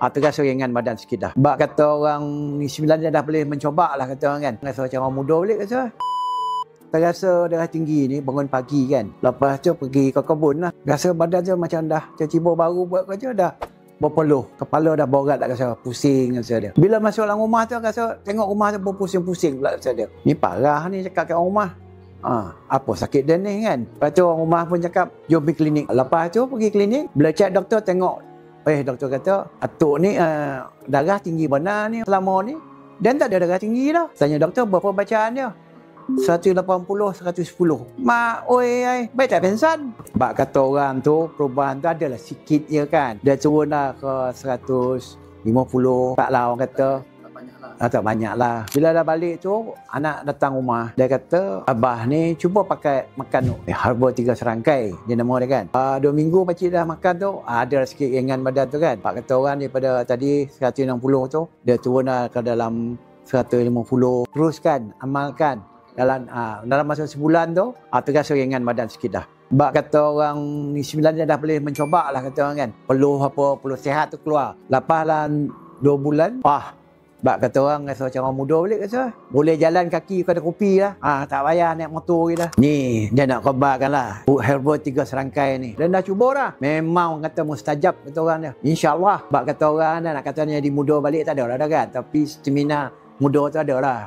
Terasa ringan badan sikit dah. Sebab kata orang ni 9 dia dah boleh mencoba lah kata orang kan. Rasa macam orang muda balik kata. Terasa darah tinggi ni bangun pagi kan. Lepas tu pergi ke kebun lah. Rasa badan tu macam dah tiba-tiba baru buat kerja dah berpeluh. Kepala dah borat tak rasa pusing rasa dia. Bila masuk dalam rumah tu rasa tengok rumah tu berpusing-pusing pula rasa dia. Ni parah ni cakap kat orang rumah. Apa sakit dia ni kan. Lepas tu orang rumah pun cakap jom pergi klinik. Lepas tu pergi klinik. Bila cek doktor tengok. Doktor kata atuk ni darah tinggi benar ni selama ni. Dan tak ada darah tinggi dah. Tanya doktor berapa bacaan dia. 180, 110. Mak, baik tak pensan? Sebab kata orang tu, perubahan tu adalah sikit je kan. Dia turun lah ke 150. Taklah orang kata. Tak banyak lah. Bila dah balik tu, anak datang rumah. Dia kata, abah ni cuba pakai makan herba 3 serangkai. Dia nama dia kan. 2 minggu pakcik dah makan tu, ada sikit ringan badan tu kan. Pak kata orang daripada tadi 160 tu, dia turun lah ke dalam 150. Teruskan, amalkan. Dalam masa sebulan tu, terasa ringan badan sikit dah. Sebab kata orang ni 9 dia dah boleh mencoba lah kata orang kan. Peluh sihat tu keluar. Lepas lah 2 bulan, sebab kata orang rasa macam orang muda balik kata. Boleh jalan kaki kedai kopi lah. Tak payah naik motor je dah. Ni, dia nak khabarkan lah. Herba 3 serangkai ni. Dan dah cuba dah. Memang kata mustajab kata orang dia. InsyaAllah. Sebab kata orang nak kata jadi muda balik tak ada lah dah kan. Tapi stamina muda tu ada lah.